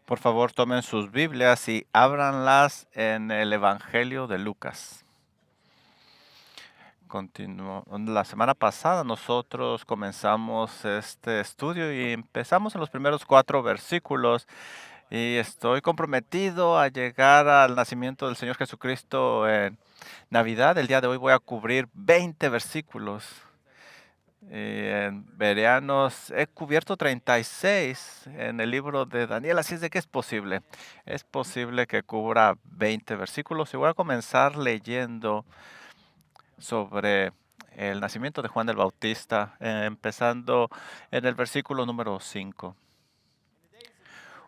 Por favor, tomen sus Biblias y ábranlas en el Evangelio de Lucas. La semana pasada nosotros comenzamos este estudio y empezamos en los primeros 4 versículos y estoy comprometido a llegar al nacimiento del Señor Jesucristo en Navidad. El día de hoy voy a cubrir 20 versículos. En Bereanos he cubierto 36 en el libro de Daniel, así es de que es posible. Es posible que cubra 20 versículos y voy a comenzar leyendo sobre el nacimiento de Juan el Bautista, empezando en el versículo número 5.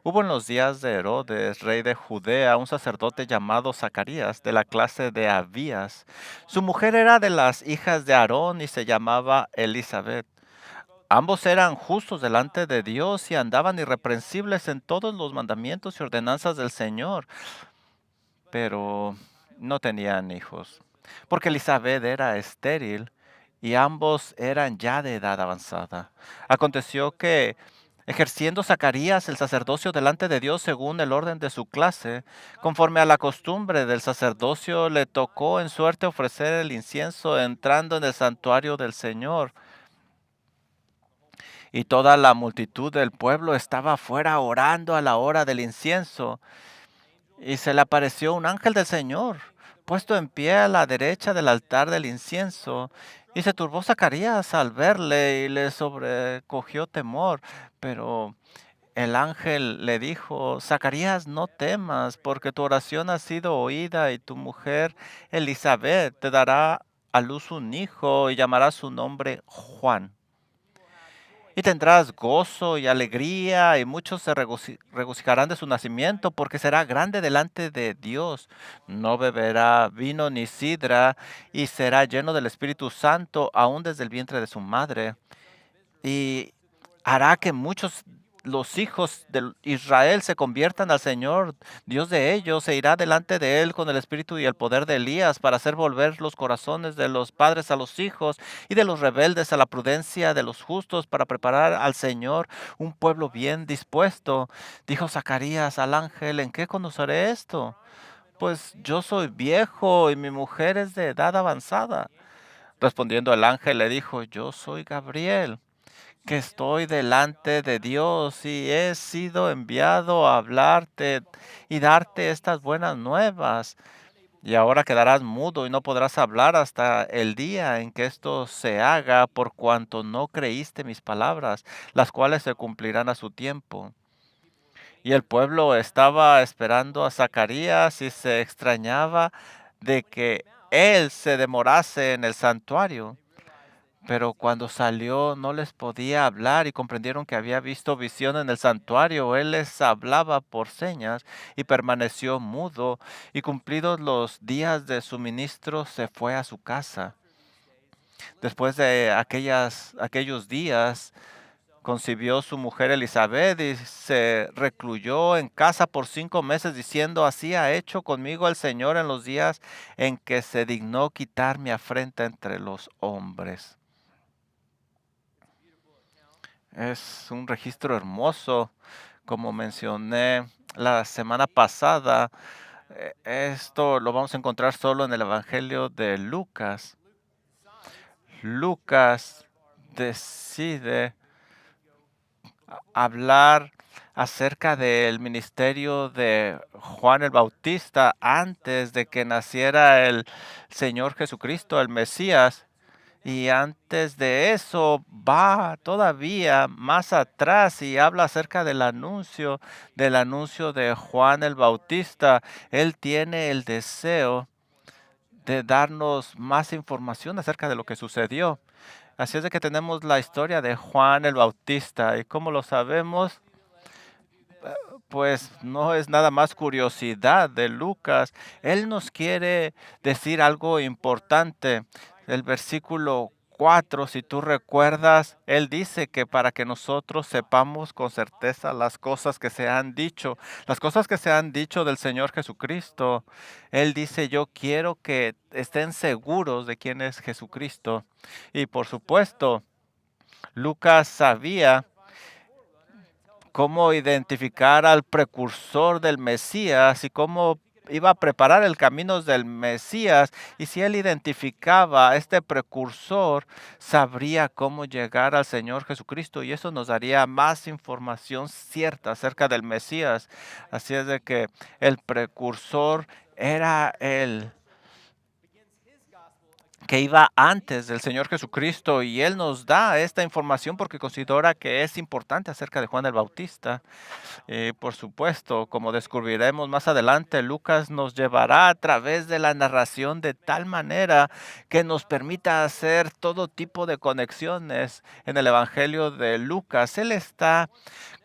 Hubo en los días de Herodes, rey de Judea, un sacerdote llamado Zacarías, de la clase de Abías. Su mujer era de las hijas de Aarón y se llamaba Elizabeth. Ambos eran justos delante de Dios y andaban irreprensibles en todos los mandamientos y ordenanzas del Señor, pero no tenían hijos, porque Elizabeth era estéril y ambos eran ya de edad avanzada. Aconteció que, ejerciendo Zacarías el sacerdocio delante de Dios según el orden de su clase, conforme a la costumbre del sacerdocio, le tocó en suerte ofrecer el incienso entrando en el santuario del Señor. Y toda la multitud del pueblo estaba afuera orando a la hora del incienso. Y se le apareció un ángel del Señor, puesto en pie a la derecha del altar del incienso. Y se turbó Zacarías al verle y le sobrecogió temor. Pero el ángel le dijo: Zacarías, no temas, porque tu oración ha sido oída y tu mujer Elizabeth te dará a luz un hijo y llamará su nombre Juan. Y tendrás gozo y alegría, y muchos se regocijarán de su nacimiento, porque será grande delante de Dios. No beberá vino ni sidra, y será lleno del Espíritu Santo, aún desde el vientre de su madre. Y hará que muchos los hijos de Israel se conviertan al Señor, Dios de ellos, e irá delante de él con el espíritu y el poder de Elías para hacer volver los corazones de los padres a los hijos y de los rebeldes a la prudencia de los justos, para preparar al Señor un pueblo bien dispuesto. Dijo Zacarías al ángel: ¿En qué conoceré esto? Pues yo soy viejo y mi mujer es de edad avanzada. Respondiendo el ángel le dijo: Yo soy Gabriel, que estoy delante de Dios y he sido enviado a hablarte y darte estas buenas nuevas. Y ahora quedarás mudo y no podrás hablar hasta el día en que esto se haga, por cuanto no creíste mis palabras, las cuales se cumplirán a su tiempo. Y el pueblo estaba esperando a Zacarías y se extrañaba de que él se demorase en el santuario. Pero cuando salió no les podía hablar y comprendieron que había visto visión en el santuario. Él les hablaba por señas y permaneció mudo, y cumplidos los días de su ministro se fue a su casa. Después de aquellos días concibió su mujer Elizabeth y se recluyó en casa por 5 meses, diciendo: Así ha hecho conmigo el Señor en los días en que se dignó quitar mi afrenta entre los hombres. Es un registro hermoso, como mencioné la semana pasada. Esto lo vamos a encontrar solo en el Evangelio de Lucas. Lucas decide hablar acerca del ministerio de Juan el Bautista antes de que naciera el Señor Jesucristo, el Mesías. Y antes de eso va todavía más atrás y habla acerca del anuncio de Juan el Bautista. Él tiene el deseo de darnos más información acerca de lo que sucedió. Así es de que tenemos la historia de Juan el Bautista. ¿Y cómo lo sabemos? Pues no es nada más curiosidad de Lucas. Él nos quiere decir algo importante. El versículo 4, si tú recuerdas, él dice que para que nosotros sepamos con certeza las cosas que se han dicho, las cosas que se han dicho del Señor Jesucristo. Él dice: yo quiero que estén seguros de quién es Jesucristo. Y por supuesto, Lucas sabía cómo identificar al precursor del Mesías y cómo iba a preparar el camino del Mesías. Y si él identificaba a este precursor, sabría cómo llegar al Señor Jesucristo y eso nos daría más información cierta acerca del Mesías. Así es de que el precursor era él que iba antes del Señor Jesucristo y Él nos da esta información porque considera que es importante acerca de Juan el Bautista. Por supuesto, como descubriremos más adelante, Lucas nos llevará a través de la narración de tal manera que nos permita hacer todo tipo de conexiones en el Evangelio de Lucas. Él está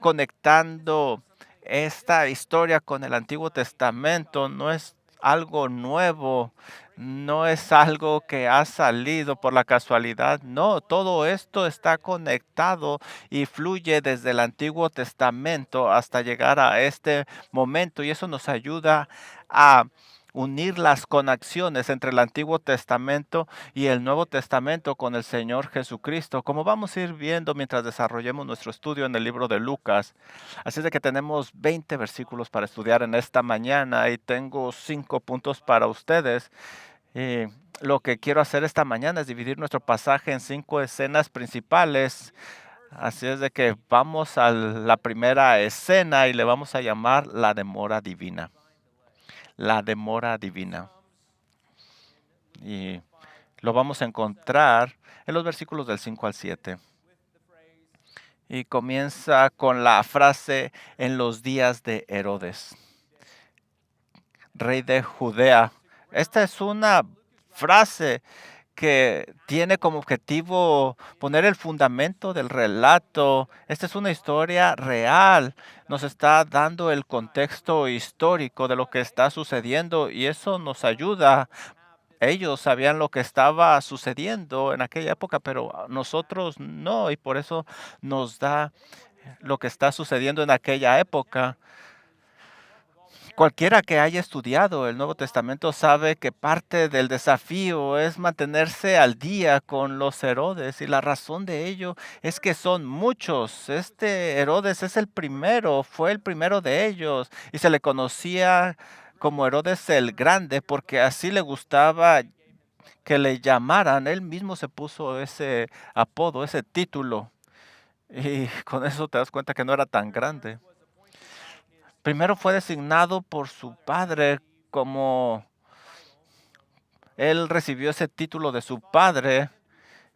conectando esta historia con el Antiguo Testamento, no es algo nuevo, no es algo que ha salido por la casualidad, no, todo esto está conectado y fluye desde el Antiguo Testamento hasta llegar a este momento y eso nos ayuda a unir las conexiones entre el Antiguo Testamento y el Nuevo Testamento con el Señor Jesucristo, como vamos a ir viendo mientras desarrollemos nuestro estudio en el libro de Lucas. Así es de que tenemos 20 versículos para estudiar en esta mañana y tengo 5 puntos para ustedes. Eh, lo que quiero hacer esta mañana es dividir nuestro pasaje en 5 escenas principales. Así es de que vamos a la primera escena y le vamos a llamar la demora divina. La demora divina. Y lo vamos a encontrar en los versículos del 5 al 7. Y comienza con la frase en los días de Herodes, rey de Judea. Esta es una frase que tiene como objetivo poner el fundamento del relato. Esta es una historia real. Nos está dando el contexto histórico de lo que está sucediendo y eso nos ayuda. Ellos sabían lo que estaba sucediendo en aquella época, pero nosotros no, y por eso nos da lo que está sucediendo en aquella época. Cualquiera que haya estudiado el Nuevo Testamento sabe que parte del desafío es mantenerse al día con los Herodes y la razón de ello es que son muchos. Este Herodes es el primero, fue el primero de ellos y se le conocía como Herodes el Grande porque así le gustaba que le llamaran. Él mismo se puso ese apodo, ese título y con eso te das cuenta que no era tan grande. Primero fue designado por su padre como él recibió ese título de su padre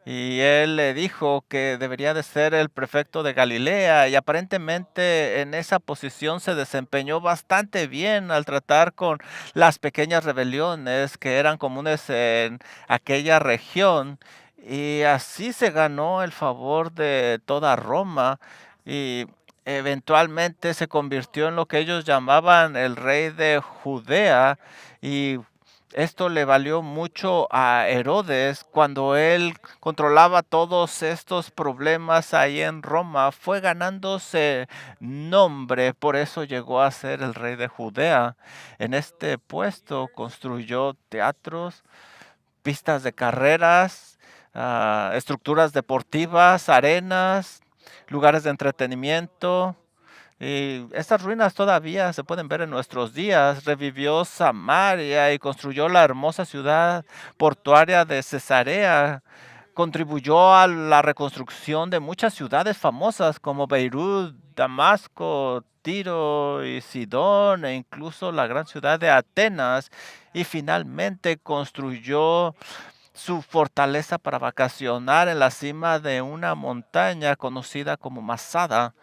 y él le dijo que debería de ser el prefecto de Galilea y aparentemente en esa posición se desempeñó bastante bien al tratar con las pequeñas rebeliones que eran comunes en aquella región y así se ganó el favor de toda Roma y eventualmente se convirtió en lo que ellos llamaban el rey de Judea y esto le valió mucho a Herodes cuando él controlaba todos estos problemas ahí en Roma. Fue ganándose nombre, por eso llegó a ser el rey de Judea. En este puesto construyó teatros, pistas de carreras, estructuras deportivas, arenas, lugares de entretenimiento. Y estas ruinas todavía se pueden ver en nuestros días. Revivió Samaria y construyó la hermosa ciudad portuaria de Cesarea. Contribuyó a la reconstrucción de muchas ciudades famosas como Beirut, Damasco, Tiro y Sidón e incluso la gran ciudad de Atenas. Y finalmente construyó su fortaleza para vacacionar en la cima de una montaña conocida como Masada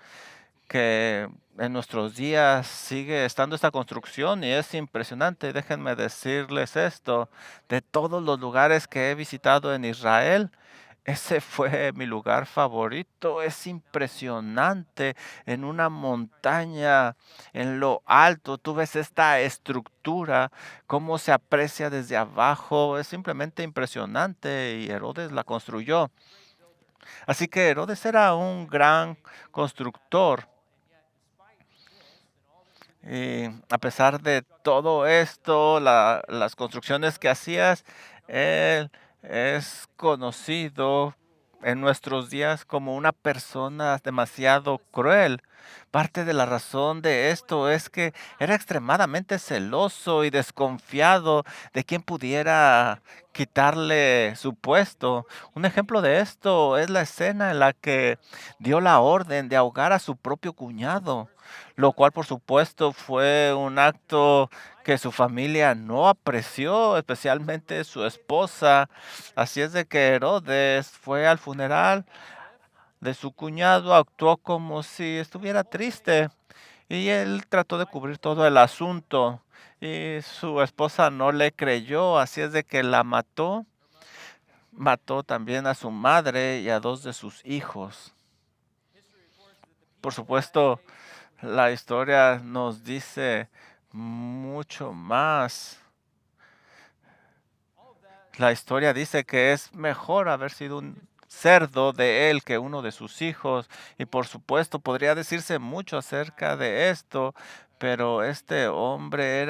que en nuestros días sigue estando esta construcción y es impresionante. Déjenme decirles esto, de todos los lugares que he visitado en Israel, ese fue mi lugar favorito. Es impresionante en una montaña, en lo alto. Tú ves esta estructura, cómo se aprecia desde abajo. Es simplemente impresionante y Herodes la construyó. Así que Herodes era un gran constructor. Y a pesar de todo esto, las construcciones que hacías, él es conocido en nuestros días como una persona demasiado cruel. Parte de la razón de esto es que era extremadamente celoso y desconfiado de quien pudiera quitarle su puesto. Un ejemplo de esto es la escena en la que dio la orden de ahogar a su propio cuñado, lo cual por supuesto fue un acto que su familia no apreció, especialmente su esposa. Así es de que Herodes fue al funeral de su cuñado, actuó como si estuviera triste y él trató de cubrir todo el asunto y su esposa no le creyó, así es de que la mató. Mató también a su madre y a dos de sus hijos. Por supuesto, la historia nos dice mucho más. La historia dice que es mejor haber sido un cerdo de él que uno de sus hijos. Y por supuesto podría decirse mucho acerca de esto, pero este hombre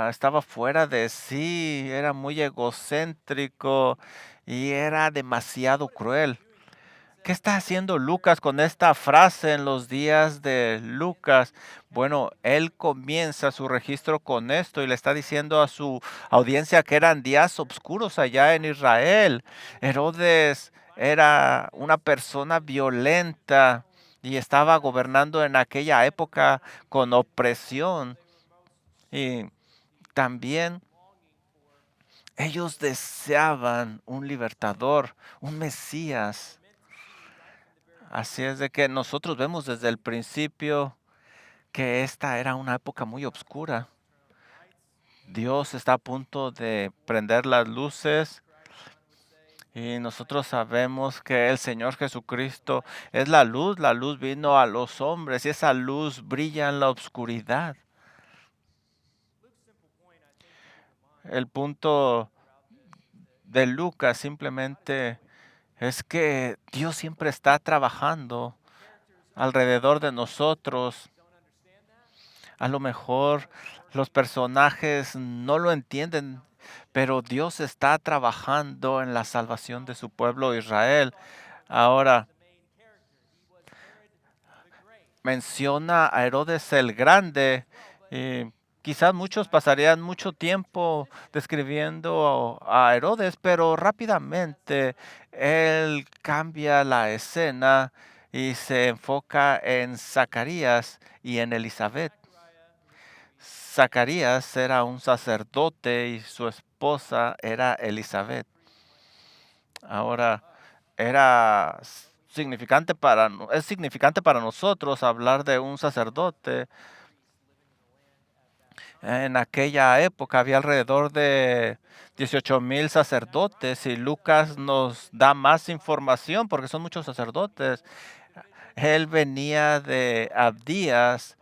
estaba fuera de sí, era muy egocéntrico y era demasiado cruel. ¿Qué está haciendo Lucas con esta frase en los días de Lucas? Bueno, él comienza su registro con esto y le está diciendo a su audiencia que eran días oscuros allá en Israel. Herodes era una persona violenta y estaba gobernando en aquella época con opresión. Y también ellos deseaban un libertador, un Mesías. Así es de que nosotros vemos desde el principio que esta era una época muy oscura. Dios está a punto de prender las luces y nosotros sabemos que el Señor Jesucristo es la luz vino a los hombres y esa luz brilla en la oscuridad. El punto de Lucas simplemente es que Dios siempre está trabajando alrededor de nosotros. A lo mejor los personajes no lo entienden, pero Dios está trabajando en la salvación de su pueblo Israel. Ahora menciona a Herodes el Grande. Y quizás muchos pasarían mucho tiempo describiendo a Herodes, pero rápidamente él cambia la escena y se enfoca en Zacarías y en Elizabeth. Zacarías era un sacerdote y su esposa era Elizabeth. Ahora, es significante para nosotros hablar de un sacerdote. En aquella época había alrededor de 18,000 sacerdotes y Lucas nos da más información porque son muchos sacerdotes. Él venía de Abdías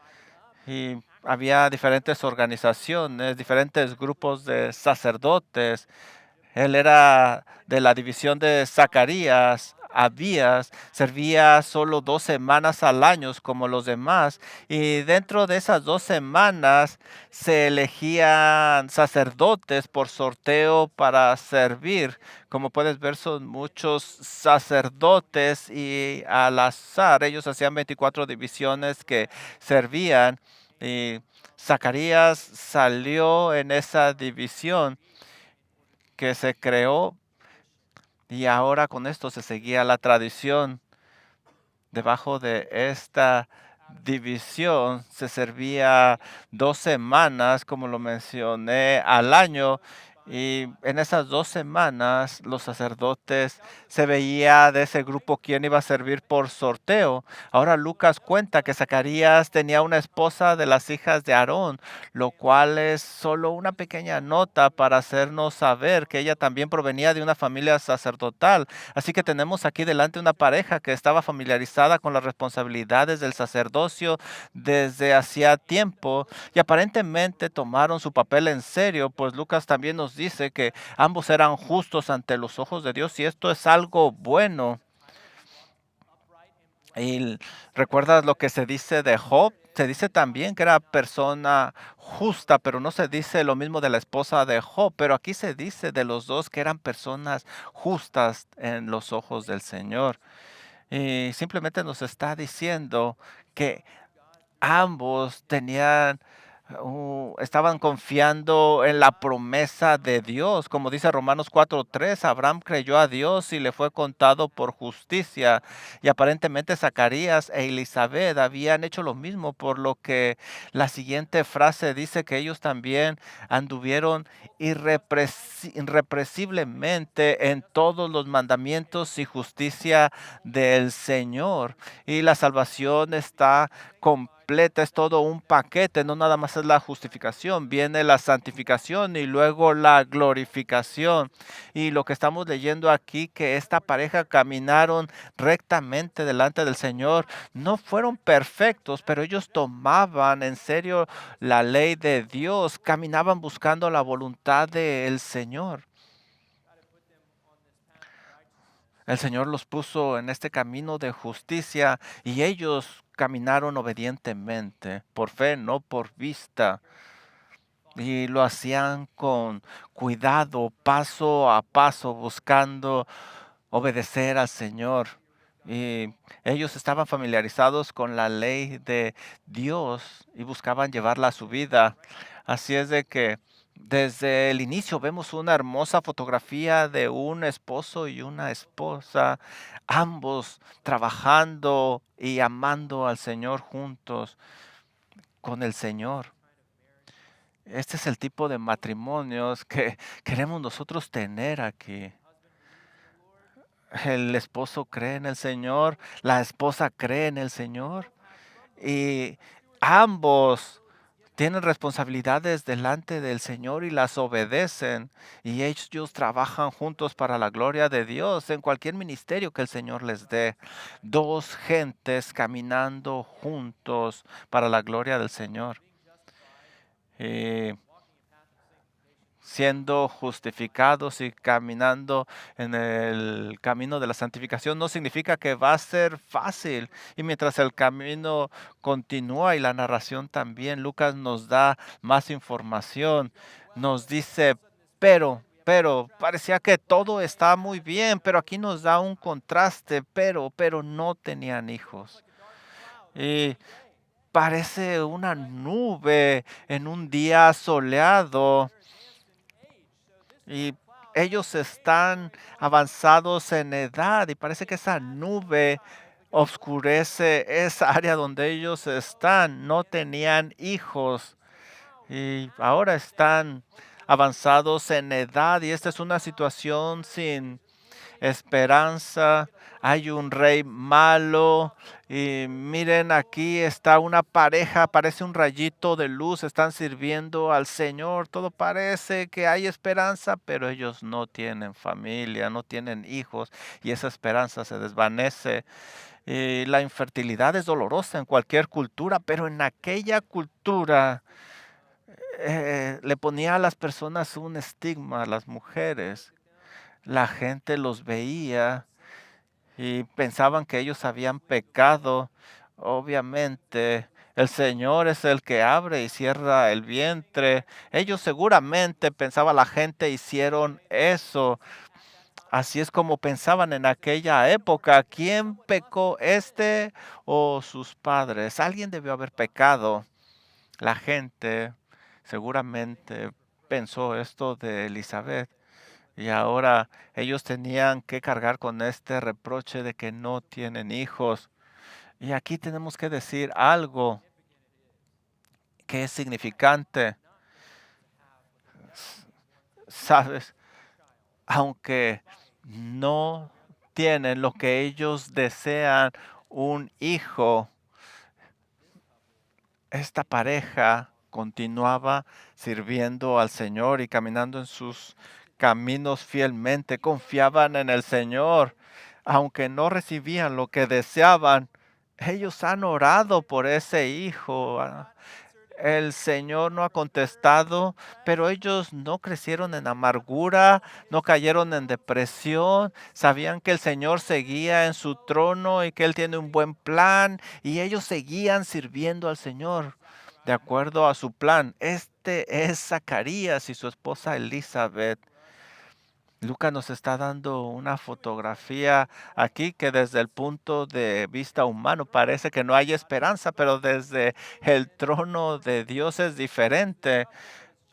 y había diferentes organizaciones, diferentes grupos de sacerdotes. Él era de la división de Zacarías. Abías servía solo 2 semanas al año como los demás y dentro de esas 2 semanas se elegían sacerdotes por sorteo para servir. Como puedes ver, son muchos sacerdotes y al azar ellos hacían 24 divisiones que servían y Zacarías salió en esa división que se creó y ahora con esto se seguía la tradición. Debajo de esta división se servía 2 semanas, como lo mencioné, al año. Y en esas 2 semanas los sacerdotes se veía de ese grupo quién iba a servir por sorteo. Ahora Lucas cuenta que Zacarías tenía una esposa de las hijas de Aarón, lo cual es solo una pequeña nota para hacernos saber que ella también provenía de una familia sacerdotal. Así que tenemos aquí delante una pareja que estaba familiarizada con las responsabilidades del sacerdocio desde hacía tiempo y aparentemente tomaron su papel en serio, pues Lucas también nos dice que ambos eran justos ante los ojos de Dios y esto es algo bueno. Y recuerdas lo que se dice de Job, Se dice también que era persona justa, pero no se dice lo mismo de la esposa de Job, pero aquí se dice de los dos que eran personas justas en los ojos del Señor. Y simplemente nos está diciendo que ambos tenían, estaban confiando en la promesa de Dios. Como dice Romanos 4:3, Abraham creyó a Dios y le fue contado por justicia. Y aparentemente Zacarías e Elizabeth habían hecho lo mismo, por lo que la siguiente frase dice que ellos también anduvieron irrepresiblemente en todos los mandamientos y justicia del Señor. Y la salvación está completa, es todo un paquete, no nada más es la justificación, viene la santificación y luego la glorificación. Y lo que estamos leyendo aquí, que esta pareja caminaron rectamente delante del Señor, no fueron perfectos, pero ellos tomaban en serio la ley de Dios, caminaban buscando la voluntad del Señor. El Señor los puso en este camino de justicia y ellos caminaron obedientemente, por fe, no por vista. Y lo hacían con cuidado, paso a paso, buscando obedecer al Señor. Y ellos estaban familiarizados con la ley de Dios y buscaban llevarla a su vida. Así es de que desde el inicio vemos una hermosa fotografía de un esposo y una esposa, ambos trabajando y amando al Señor juntos con el Señor. Este es el tipo de matrimonios que queremos nosotros tener aquí. El esposo cree en el Señor, la esposa cree en el Señor y ambos tienen responsabilidades delante del Señor y las obedecen y ellos trabajan juntos para la gloria de Dios en cualquier ministerio que el Señor les dé. Dos gentes caminando juntos para la gloria del Señor. Y siendo justificados y caminando en el camino de la santificación no significa que va a ser fácil. Y mientras el camino continúa y la narración también, Lucas nos da más información. Nos dice, parecía que todo está muy bien, pero aquí nos da un contraste, pero no tenían hijos. Y parece una nube en un día soleado y ellos están avanzados en edad y parece que esa nube oscurece esa área donde ellos están. No tenían hijos y ahora están avanzados en edad y esta es una situación sin esperanza. Hay un rey malo y miren, aquí está una pareja, parece un rayito de luz, están sirviendo al Señor. Todo parece que hay esperanza, pero ellos no tienen familia, no tienen hijos y esa esperanza se desvanece. Y la infertilidad es dolorosa en cualquier cultura, pero en aquella cultura le ponía a las personas un estigma, a las mujeres. La gente los veía y pensaban que ellos habían pecado. Obviamente, el Señor es el que abre y cierra el vientre. Ellos seguramente, pensaba la gente, hicieron eso. Así es como pensaban en aquella época. ¿Quién pecó, este o sus padres? Alguien debió haber pecado. La gente seguramente pensó esto de Elizabeth. Y ahora ellos tenían que cargar con este reproche de que no tienen hijos. Y aquí tenemos que decir algo que es significante. Sabes, aunque no tienen lo que ellos desean, un hijo, esta pareja continuaba sirviendo al Señor y caminando en sus caminos fielmente. Confiaban en el Señor. Aunque no recibían lo que deseaban, ellos han orado por ese hijo. El Señor no ha contestado, pero ellos no crecieron en amargura, no cayeron en depresión, sabían que el Señor seguía en su trono y que Él tiene un buen plan y ellos seguían sirviendo al Señor de acuerdo a su plan. Este es Zacarías y su esposa Elizabeth. Lucas nos está dando una fotografía aquí que desde el punto de vista humano parece que no hay esperanza, pero desde el trono de Dios es diferente.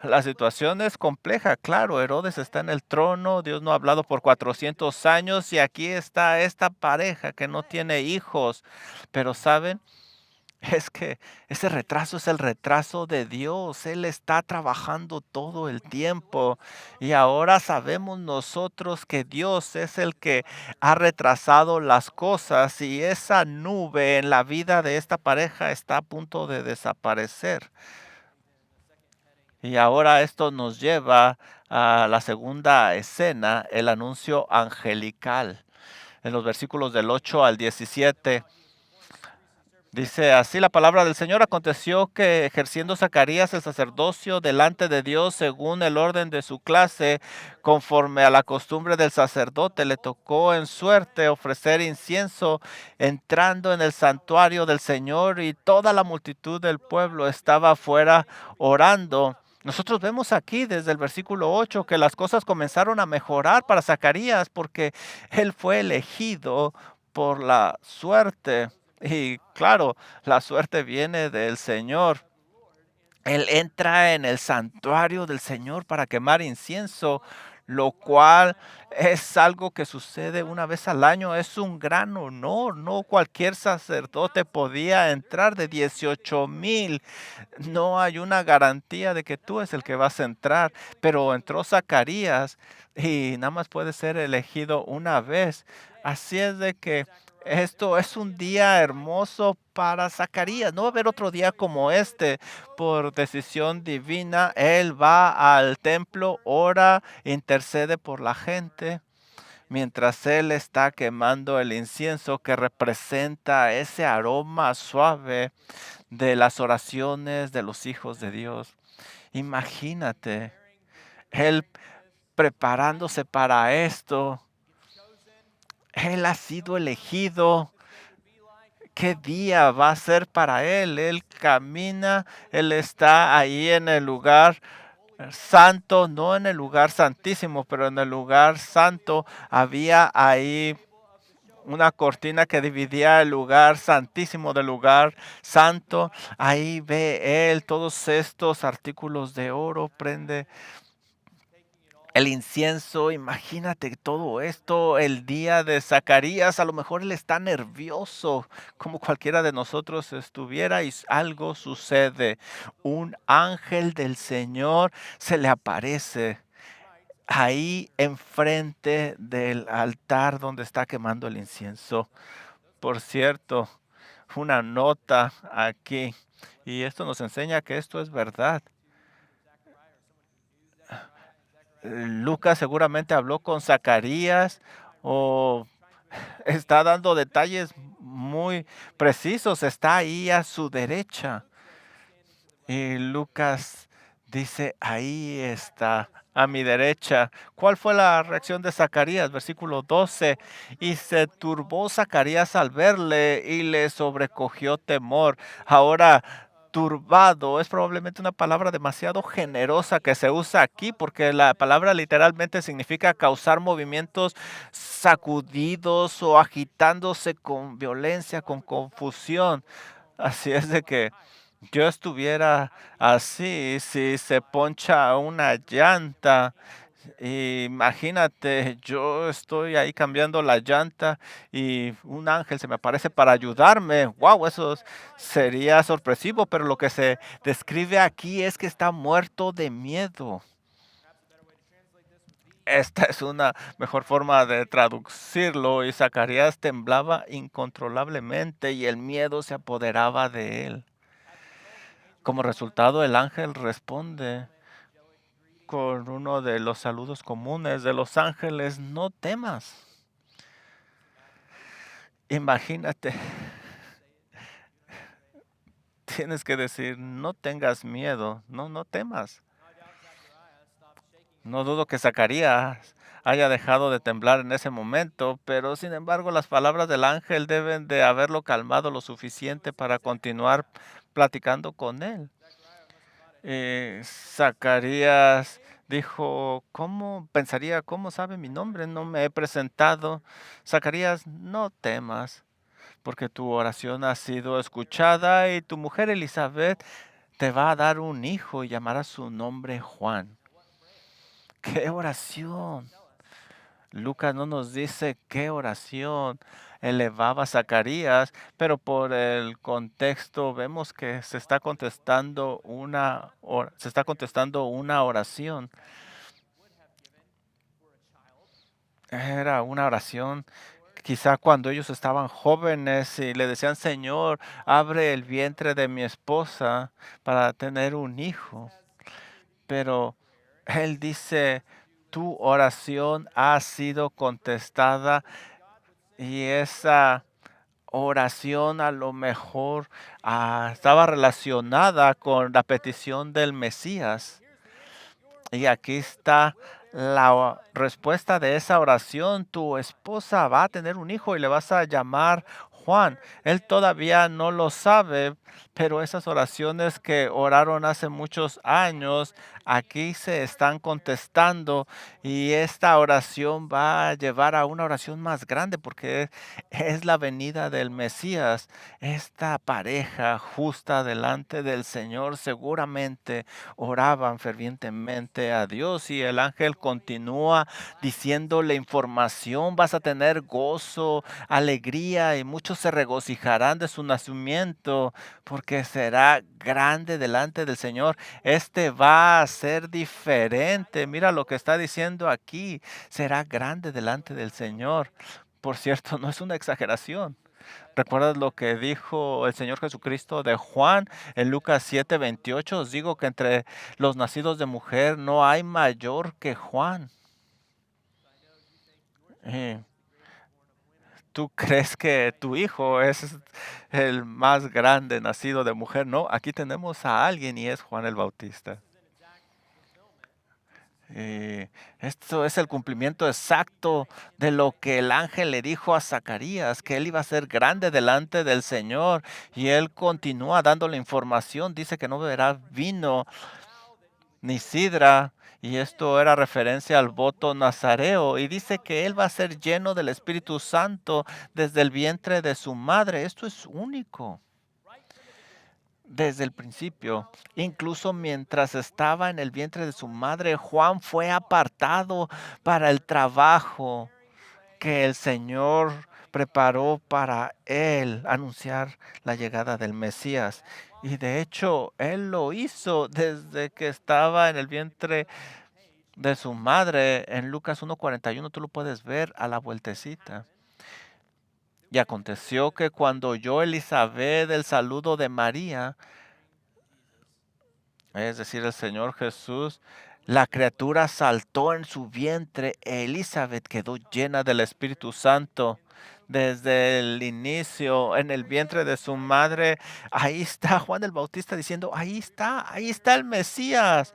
La situación es compleja, claro, Herodes está en el trono, Dios no ha hablado por 400 años y aquí está esta pareja que no tiene hijos, pero ¿saben? Es que ese retraso es el retraso de Dios. Él está trabajando todo el tiempo. Y ahora sabemos nosotros que Dios es el que ha retrasado las cosas y esa nube en la vida de esta pareja está a punto de desaparecer. Y ahora esto nos lleva a la segunda escena, el anuncio angelical. En los versículos del 8 al 17. Dice así la palabra del Señor. Aconteció que ejerciendo Zacarías el sacerdocio delante de Dios según el orden de su clase, conforme a la costumbre del sacerdote, le tocó en suerte ofrecer incienso entrando en el santuario del Señor y toda la multitud del pueblo estaba afuera orando. Nosotros vemos aquí desde el versículo 8 que las cosas comenzaron a mejorar para Zacarías porque él fue elegido por la suerte. Y claro, la suerte viene del Señor. Él entra en el santuario del Señor para quemar incienso, lo cual es algo que sucede una vez al año. Es un gran honor. No cualquier sacerdote podía entrar de 18,000. No hay una garantía de que tú es el que vas a entrar, pero entró Zacarías y nada más puede ser elegido una vez. Así es de que esto es un día hermoso para Zacarías. No va a haber otro día como este. Por decisión divina, él va al templo, ora, intercede por la gente mientras él está quemando el incienso que representa ese aroma suave de las oraciones de los hijos de Dios. Imagínate, él preparándose para esto. Él ha sido elegido. ¿Qué día va a ser para él? Él camina, él está ahí en el lugar santo, no en el lugar santísimo, pero en el lugar santo había ahí una cortina que dividía el lugar santísimo del lugar santo. Ahí ve él todos estos artículos de oro, prende el incienso. Imagínate todo esto, el día de Zacarías, a lo mejor él está nervioso, como cualquiera de nosotros estuviera, y algo sucede. Un ángel del Señor se le aparece ahí enfrente del altar donde está quemando el incienso. Por cierto, una nota aquí, y esto nos enseña que esto es verdad. Lucas seguramente habló con Zacarías o está dando detalles muy precisos. Está ahí a su derecha. Y Lucas dice, ahí está, a mi derecha. ¿Cuál fue la reacción de Zacarías? Versículo 12. Y se turbó Zacarías al verle y le sobrecogió temor. Ahora, turbado es probablemente una palabra demasiado generosa que se usa aquí porque la palabra literalmente significa causar movimientos sacudidos o agitándose con violencia, con confusión. Así es de que yo estuviera así, si se poncha una llanta, imagínate, yo estoy ahí cambiando la llanta y un ángel se me aparece para ayudarme. Wow, sería sorpresivo, pero lo que se describe aquí es que está muerto de miedo. Esta es una mejor forma de traducirlo y Zacarías temblaba incontrolablemente y el miedo se apoderaba de él. Como resultado, el ángel responde con uno de los saludos comunes de los ángeles: no temas. Imagínate, tienes que decir, no tengas miedo, no temas. No dudo que Zacarías haya dejado de temblar en ese momento, pero sin embargo las palabras del ángel deben de haberlo calmado lo suficiente para continuar platicando con él. Zacarías dijo, ¿cómo pensaría, cómo sabe mi nombre? No me he presentado. Zacarías, no temas, porque tu oración ha sido escuchada y tu mujer Elizabeth te va a dar un hijo y llamará su nombre Juan. ¡Qué oración! Lucas no nos dice qué oración elevaba Zacarías, pero por el contexto vemos que se está contestando una oración. Era una oración quizá cuando ellos estaban jóvenes y le decían, Señor, abre el vientre de mi esposa para tener un hijo. Pero él dice, tu oración ha sido contestada y esa oración a lo mejor estaba relacionada con la petición del Mesías. Y aquí está la respuesta de esa oración. Tu esposa va a tener un hijo y le vas a llamar Juan. Él todavía no lo sabe, pero esas oraciones que oraron hace muchos años, aquí se están contestando y esta oración va a llevar a una oración más grande porque es la venida del Mesías. Esta pareja justa delante del Señor seguramente oraban fervientemente a Dios y el ángel continúa diciéndole información, vas a tener gozo, alegría y muchos se regocijarán de su nacimiento porque será grande delante del Señor. Este va a ser diferente. Mira lo que está diciendo aquí. Será grande delante del Señor. Por cierto, no es una exageración. ¿Recuerdas lo que dijo el Señor Jesucristo de Juan en Lucas 7:28? Os digo que entre los nacidos de mujer no hay mayor que Juan. Eh, ¿Tú crees que tu hijo es el más grande nacido de mujer? No, aquí tenemos a alguien y es Juan el Bautista. Esto es el cumplimiento exacto de lo que el ángel le dijo a Zacarías, que él iba a ser grande delante del Señor. Y él continúa dándole información, dice que no beberá vino ni sidra. Y esto era referencia al voto nazareo. Y dice que él va a ser lleno del Espíritu Santo desde el vientre de su madre. Esto es único desde el principio. Incluso mientras estaba en el vientre de su madre, Juan fue apartado para el trabajo que el Señor preparó para él, anunciar la llegada del Mesías. Y de hecho, él lo hizo desde que estaba en el vientre de su madre. En Lucas 1:41 tú lo puedes ver a la vueltecita. Y aconteció que cuando oyó Elizabeth el saludo de María, es decir, el Señor Jesús, la criatura saltó en su vientre. Elizabeth quedó llena del Espíritu Santo. Desde el inicio, en el vientre de su madre, ahí está Juan el Bautista diciendo, ahí está el Mesías.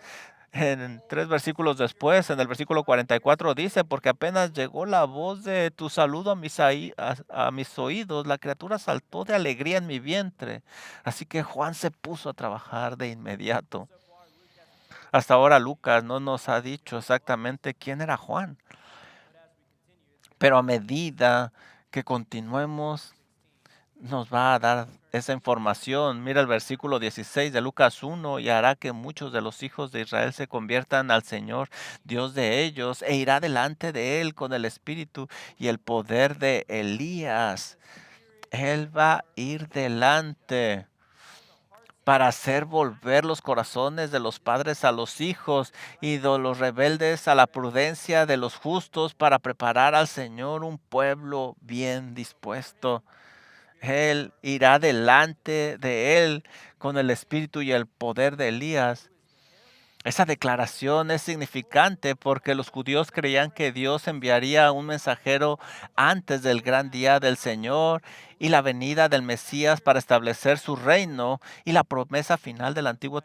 En 3 versículos después, en el versículo 44 dice, porque apenas llegó la voz de tu saludo a mis oídos, la criatura saltó de alegría en mi vientre. Así que Juan se puso a trabajar de inmediato. Hasta ahora Lucas no nos ha dicho exactamente quién era Juan, pero a medida que continuemos nos va a dar esa información. Mira el versículo 16 de Lucas 1, y hará que muchos de los hijos de Israel se conviertan al Señor, Dios de ellos, e irá delante de él con el espíritu y el poder de Elías. Él va a ir delante para hacer volver los corazones de los padres a los hijos y de los rebeldes a la prudencia de los justos, para preparar al Señor un pueblo bien dispuesto. Él irá delante de él con el espíritu y el poder de Elías. Esa declaración es significante porque los judíos creían que Dios enviaría un mensajero antes del gran día del Señor y la venida del Mesías para establecer su reino, y la promesa final del Antiguo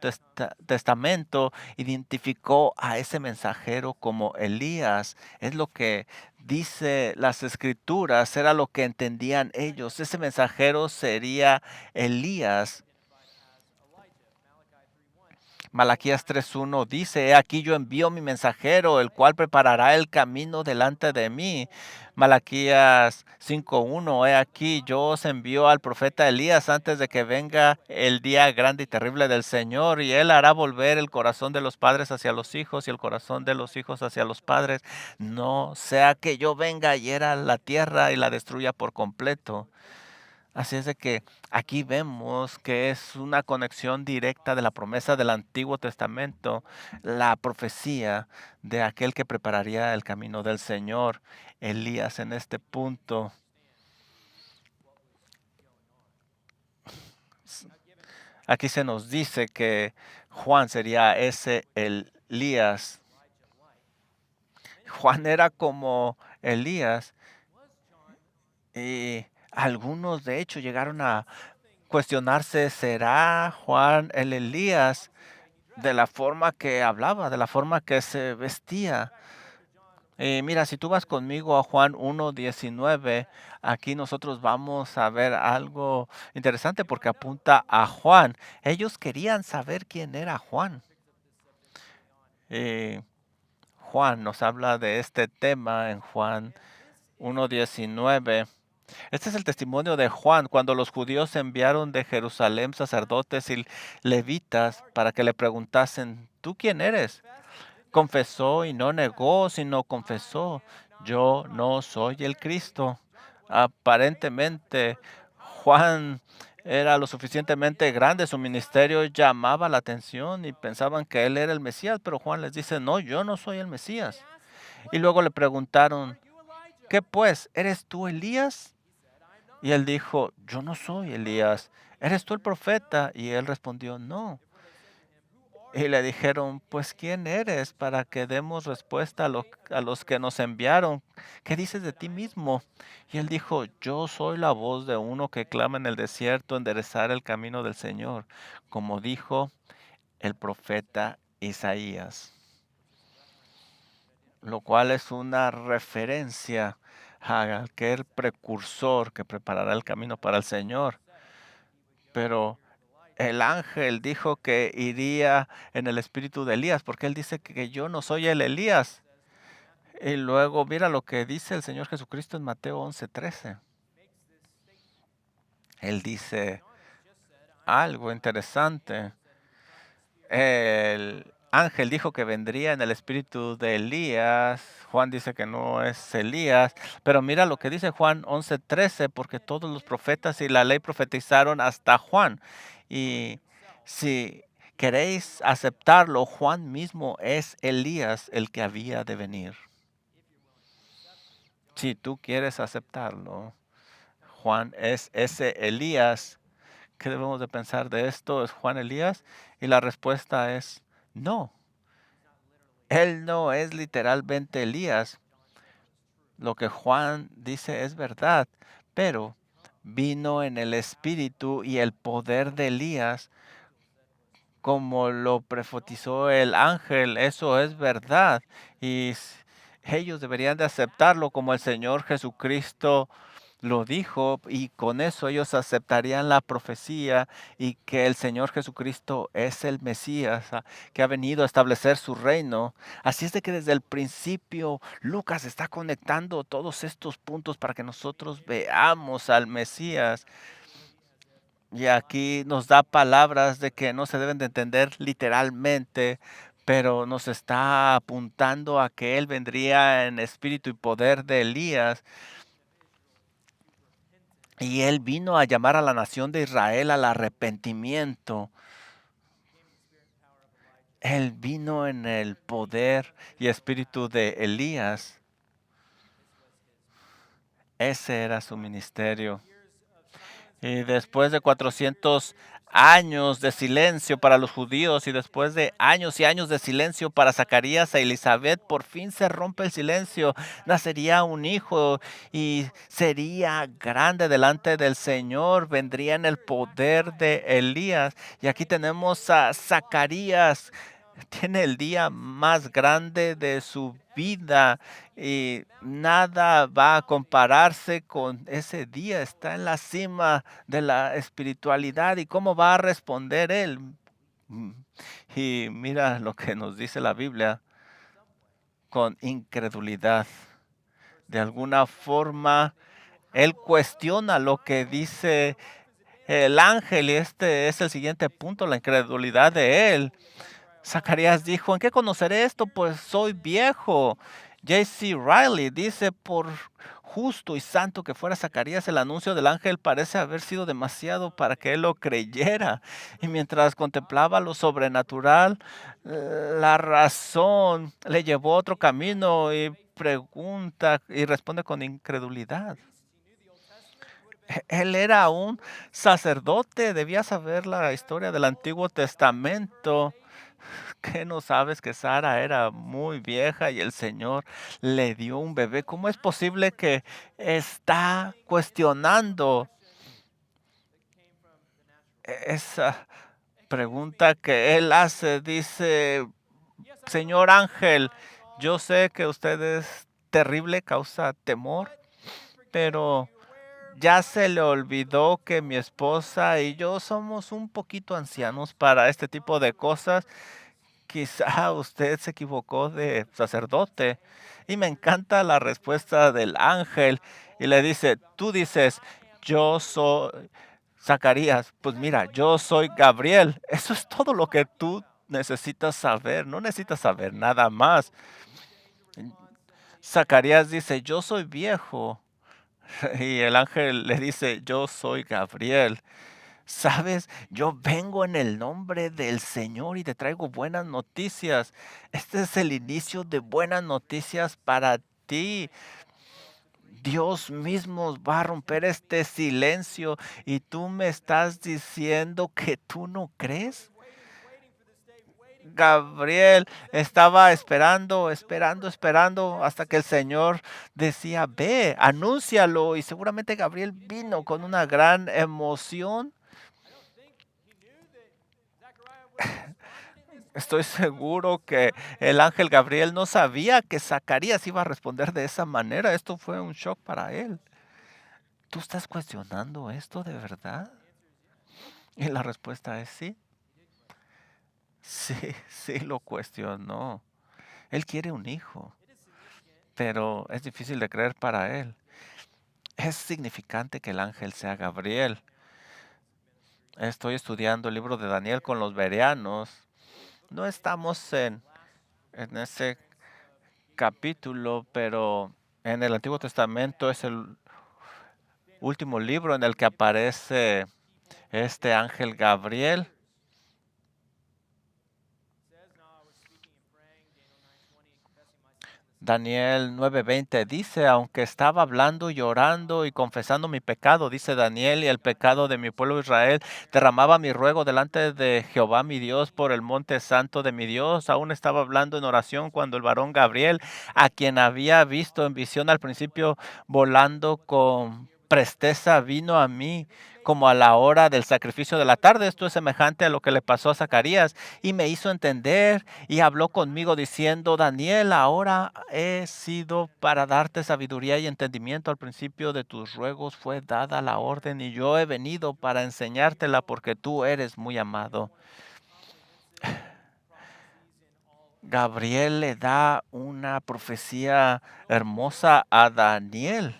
Testamento identificó a ese mensajero como Elías. Es lo que dice las escrituras, era lo que entendían ellos. Ese mensajero sería Elías. Malaquías 3:1 dice: He aquí yo envío mi mensajero, el cual preparará el camino delante de mí. Malaquías 5:1: He aquí yo os envío al profeta Elías antes de que venga el día grande y terrible del Señor, y él hará volver el corazón de los padres hacia los hijos y el corazón de los hijos hacia los padres, no sea que yo venga y hiera la tierra y la destruya por completo. Así es de que aquí vemos que es una conexión directa de la promesa del Antiguo Testamento, la profecía de aquel que prepararía el camino del Señor. Elías en este punto. s- Aquí se nos dice que Juan sería ese Elías. Juan era como Elías, y algunos de hecho llegaron a cuestionarse: ¿será Juan el Elías? De la forma que hablaba, de la forma que se vestía. Mira, si tú vas conmigo a Juan 1:19, aquí nosotros vamos a ver algo interesante porque apunta a Juan. Ellos querían saber quién era Juan. Eh, Juan nos habla de este tema en Juan 1:19. Este es el testimonio de Juan cuando los judíos enviaron de Jerusalén sacerdotes y levitas para que le preguntasen: ¿tú quién eres? Confesó y no negó, sino confesó: yo no soy el Cristo. Aparentemente, Juan era lo suficientemente grande, su ministerio llamaba la atención y pensaban que él era el Mesías, pero Juan les dice: no, yo no soy el Mesías. Y luego le preguntaron: ¿qué pues? ¿Eres tú Elías? Y él dijo: yo no soy Elías. ¿Eres tú el profeta? Y él respondió: no. Y le dijeron: pues ¿quién eres para que demos respuesta a los que nos enviaron? ¿Qué dices de ti mismo? Y él dijo: yo soy la voz de uno que clama en el desierto, enderezar el camino del Señor, como dijo el profeta Isaías. Lo cual es una referencia a aquel precursor que preparará el camino para el Señor. Pero el ángel dijo que iría en el espíritu de Elías, porque él dice que yo no soy el Elías. Y luego mira lo que dice el Señor Jesucristo en Mateo 11:13. Él dice algo interesante. El ángel dijo que vendría en el espíritu de Elías. Juan dice que no es Elías. Pero mira lo que dice Juan 11:13, porque todos los profetas y la ley profetizaron hasta Juan. Y si queréis aceptarlo, Juan mismo es Elías, el que había de venir. Si tú quieres aceptarlo, Juan es ese Elías. ¿Qué debemos de pensar de esto? ¿Es Juan Elías? Y la respuesta es no. Él no es literalmente Elías. Lo que Juan dice es verdad, pero vino en el espíritu y el poder de Elías, como lo profetizó el ángel. Eso es verdad. Y ellos deberían de aceptarlo como el Señor Jesucristo lo dijo, y con eso ellos aceptarían la profecía y que el Señor Jesucristo es el Mesías, que ha venido a establecer su reino. Así es de que desde el principio Lucas está conectando todos estos puntos para que nosotros veamos al Mesías. Y aquí nos da palabras de que no se deben de entender literalmente, pero nos está apuntando a que Él vendría en espíritu y poder de Elías. Y Él vino a llamar a la nación de Israel al arrepentimiento. Él vino en el poder y espíritu de Elías. Ese era su ministerio. Y después de 400 años de silencio para los judíos y después de años y años de silencio para Zacarías e Elizabeth, por fin se rompe el silencio. Nacería un hijo y sería grande delante del Señor. Vendría en el poder de Elías. Y aquí tenemos a Zacarías. Tiene el día más grande de su vida y nada va a compararse con ese día. Está en la cima de la espiritualidad y cómo va a responder él. Mm, Y mira lo que nos dice la Biblia, con incredulidad. De alguna forma, él cuestiona lo que dice el ángel y este es el siguiente punto, la incredulidad de él. Zacarías dijo, ¿en qué conoceré esto? Pues soy viejo. J.C. Riley dice, por justo y santo que fuera Zacarías, el anuncio del ángel parece haber sido demasiado para que él lo creyera. Y mientras contemplaba lo sobrenatural, la razón le llevó a otro camino y pregunta y responde con incredulidad. Él era un sacerdote, debía saber la historia del Antiguo Testamento. ¿Qué no sabes que Sara era muy vieja y el Señor le dio un bebé? ¿Cómo es posible que está cuestionando esa pregunta que él hace? Dice, Señor ángel, yo sé que usted es terrible, causa temor, pero ya se le olvidó que mi esposa y yo somos un poquito ancianos para este tipo de cosas. Quizá usted se equivocó de sacerdote. Y me encanta la respuesta del ángel. Y le dice, tú dices, yo soy Zacarías. Pues mira, yo soy Gabriel. Eso es todo lo que tú necesitas saber. No necesitas saber nada más. Zacarías dice, yo soy viejo. Y el ángel le dice, yo soy Gabriel. Sabes, yo vengo en el nombre del Señor y te traigo buenas noticias. Este es el inicio de buenas noticias para ti. Dios mismo va a romper este silencio y tú me estás diciendo que tú no crees. Gabriel estaba esperando, esperando, esperando hasta que el Señor decía, ve, anúncialo. Y seguramente Gabriel vino con una gran emoción. Estoy seguro que el ángel Gabriel no sabía que Zacarías iba a responder de esa manera. Esto fue un shock para él. ¿Tú estás cuestionando esto de verdad? Y la respuesta es sí. Sí, sí lo cuestionó. Él quiere un hijo, pero es difícil de creer para él. Es significante que el ángel sea Gabriel. Estoy estudiando el libro de Daniel con los bereanos. No estamos en ese capítulo, pero en el Antiguo Testamento es el último libro en el que aparece este ángel Gabriel. Daniel 9:20 dice, aunque estaba hablando, llorando y confesando mi pecado, dice Daniel, y el pecado de mi pueblo Israel, derramaba mi ruego delante de Jehová mi Dios por el monte santo de mi Dios. Aún estaba hablando en oración cuando el varón Gabriel, a quien había visto en visión al principio volando con presteza, vino a mí como a la hora del sacrificio de la tarde. Esto es semejante a lo que le pasó a Zacarías y me hizo entender y habló conmigo diciendo, Daniel, ahora he sido para darte sabiduría y entendimiento. Al principio de tus ruegos fue dada la orden y yo he venido para enseñártela porque tú eres muy amado. Gabriel le da una profecía hermosa a Daniel.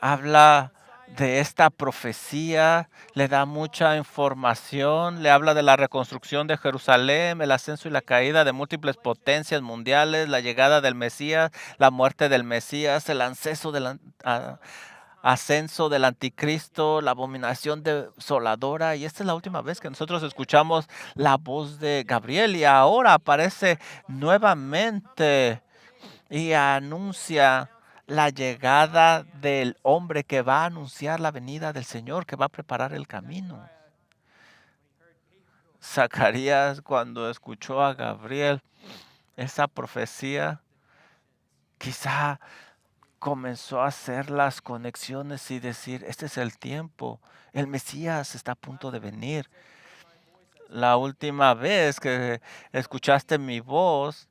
Habla de esta profecía, le da mucha información, le habla de la reconstrucción de Jerusalén, el ascenso y la caída de múltiples potencias mundiales, la llegada del Mesías, la muerte del Mesías, el ascenso del anticristo, la abominación desoladora. Y esta es la última vez que nosotros escuchamos la voz de Gabriel y ahora aparece nuevamente y anuncia la llegada del hombre que va a anunciar la venida del Señor, que va a preparar el camino. Zacarías, cuando escuchó a Gabriel, esa profecía, quizá comenzó a hacer las conexiones y decir, este es el tiempo, el Mesías está a punto de venir. La última vez que escuchaste mi voz,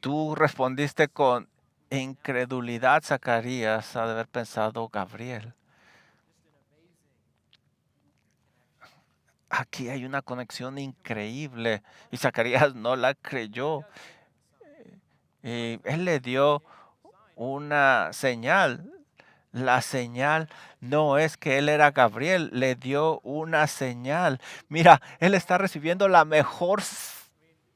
tú respondiste con incredulidad, Zacarías, ha de haber pensado Gabriel. Aquí hay una conexión increíble y Zacarías no la creyó. Y él le dio una señal. La señal no es que él era Gabriel, le dio una señal. Mira, él está recibiendo la mejor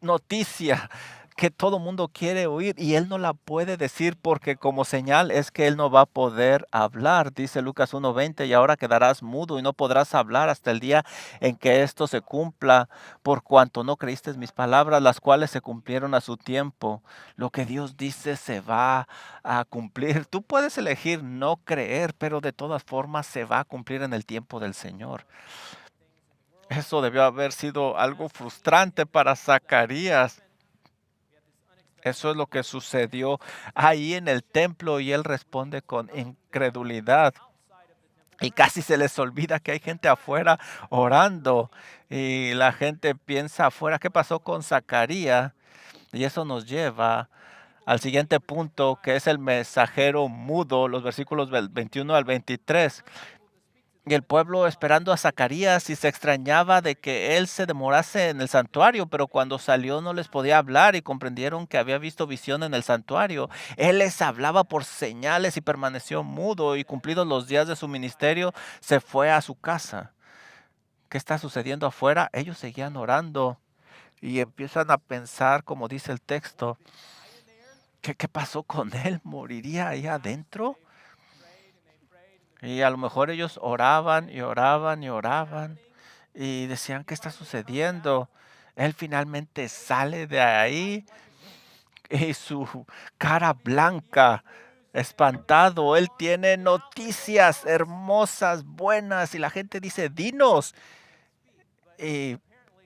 noticia que todo mundo quiere oír y él no la puede decir porque como señal es que él no va a poder hablar. Dice Lucas 1:20, y ahora quedarás mudo y no podrás hablar hasta el día en que esto se cumpla, por cuanto no creíste mis palabras, las cuales se cumplieron a su tiempo. Lo que Dios dice se va a cumplir. Tú puedes elegir no creer, pero de todas formas se va a cumplir en el tiempo del Señor. Eso debió haber sido algo frustrante para Zacarías. Eso es lo que sucedió ahí en el templo y él responde con incredulidad. Y casi se les olvida que hay gente afuera orando. Y la gente piensa afuera, ¿qué pasó con Zacarías? Y eso nos lleva al siguiente punto, que es el mensajero mudo, los versículos del 21 al 23. Y el pueblo esperando a Zacarías y se extrañaba de que él se demorase en el santuario, pero cuando salió no les podía hablar y comprendieron que había visto visión en el santuario. Él les hablaba por señales y permaneció mudo y cumplidos los días de su ministerio se fue a su casa. ¿Qué está sucediendo afuera? Ellos seguían orando y empiezan a pensar, como dice el texto, ¿qué pasó con él? ¿Moriría ahí adentro? Y a lo mejor ellos oraban y oraban y oraban y decían, ¿qué está sucediendo? Él finalmente sale de ahí y su cara blanca, espantado. Él tiene noticias hermosas, buenas y la gente dice, dinos. Y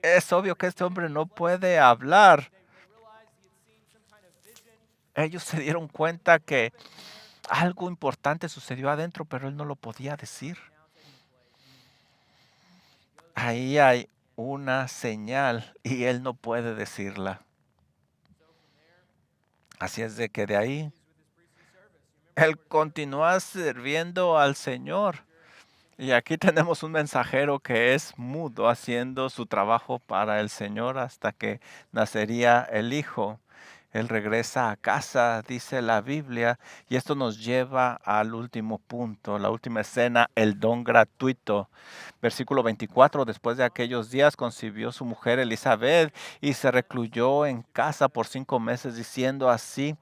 es obvio que este hombre no puede hablar. Ellos se dieron cuenta que algo importante sucedió adentro, pero él no lo podía decir. Ahí hay una señal y él no puede decirla. Así es de que de ahí él continúa sirviendo al Señor. Y aquí tenemos un mensajero que es mudo haciendo su trabajo para el Señor hasta que nacería el Hijo. Él regresa a casa, dice la Biblia, y esto nos lleva al último punto, la última escena, el don gratuito. Versículo 24, después de aquellos días concibió su mujer Elizabeth y se recluyó en casa por 5 meses, diciendo así,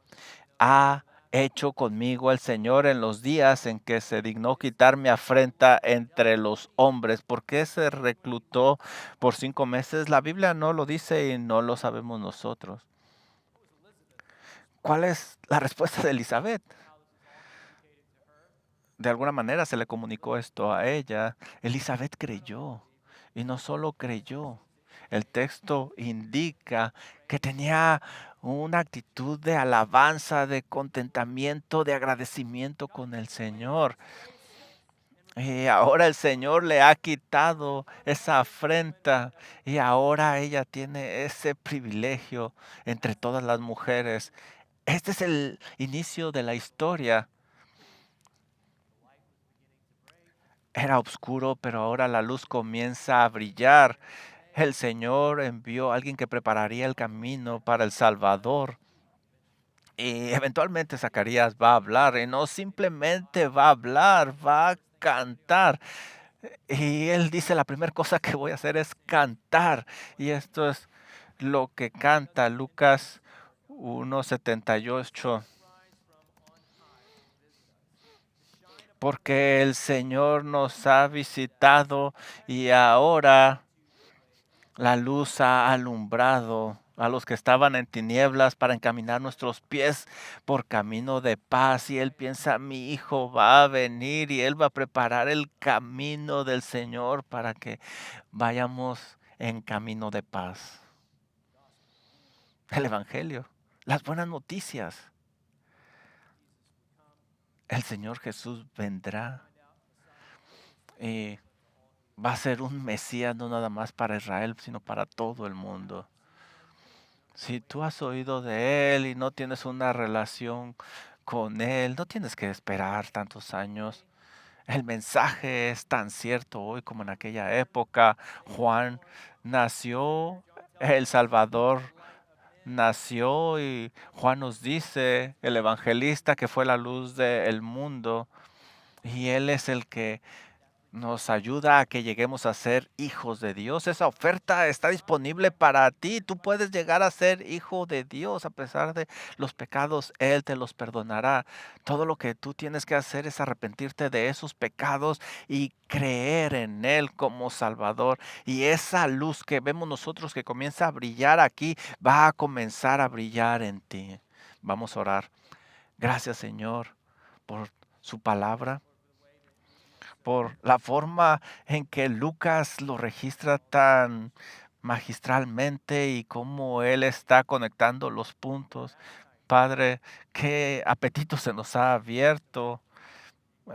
ha hecho conmigo el Señor en los días en que se dignó quitar mi afrenta entre los hombres. ¿Por qué se reclutó por 5 meses? La Biblia no lo dice y no lo sabemos nosotros. ¿Cuál es la respuesta de Elizabeth? De alguna manera se le comunicó esto a ella. Elizabeth creyó y no solo creyó. El texto indica que tenía una actitud de alabanza, de contentamiento, de agradecimiento con el Señor. Y ahora el Señor le ha quitado esa afrenta y ahora ella tiene ese privilegio entre todas las mujeres. Este es el inicio de la historia. Era oscuro, pero ahora la luz comienza a brillar. El Señor envió a alguien que prepararía el camino para el Salvador. Y eventualmente Zacarías va a hablar, y no simplemente va a hablar, va a cantar. Y él dice, la primera cosa que voy a hacer es cantar. Y esto es lo que canta Lucas 1:78. Porque el Señor nos ha visitado y ahora la luz ha alumbrado a los que estaban en tinieblas para encaminar nuestros pies por camino de paz. Y él piensa, mi hijo va a venir y él va a preparar el camino del Señor para que vayamos en camino de paz. El Evangelio, las buenas noticias. El Señor Jesús vendrá y va a ser un Mesías no nada más para Israel, sino para todo el mundo. Si tú has oído de Él y no tienes una relación con Él, no tienes que esperar tantos años. El mensaje es tan cierto hoy como en aquella época. Juan nació, el Salvador nació y Juan nos dice, el evangelista, que fue la luz del mundo y Él es el que nos ayuda a que lleguemos a ser hijos de Dios. Esa oferta está disponible para ti. Tú puedes llegar a ser hijo de Dios a pesar de los pecados. Él te los perdonará. Todo lo que tú tienes que hacer es arrepentirte de esos pecados y creer en Él como Salvador. Y esa luz que vemos nosotros que comienza a brillar aquí, va a comenzar a brillar en ti. Vamos a orar. Gracias, Señor, por su palabra, por la forma en que Lucas lo registra tan magistralmente y cómo él está conectando los puntos. Padre, qué apetito se nos ha abierto.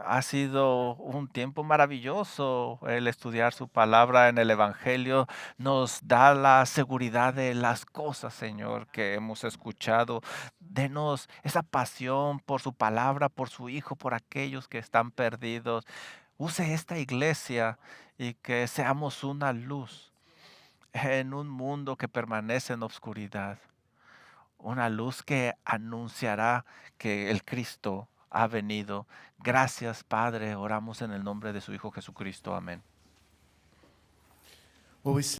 Ha sido un tiempo maravilloso el estudiar su palabra en el Evangelio. Nos da la seguridad de las cosas, Señor, que hemos escuchado. Denos esa pasión por su palabra, por su Hijo, por aquellos que están perdidos. Use esta iglesia y que seamos una luz en un mundo que permanece en oscuridad. Una luz que anunciará que el Cristo ha venido. Gracias, Padre. Oramos en el nombre de su Hijo Jesucristo. Amén. Well, we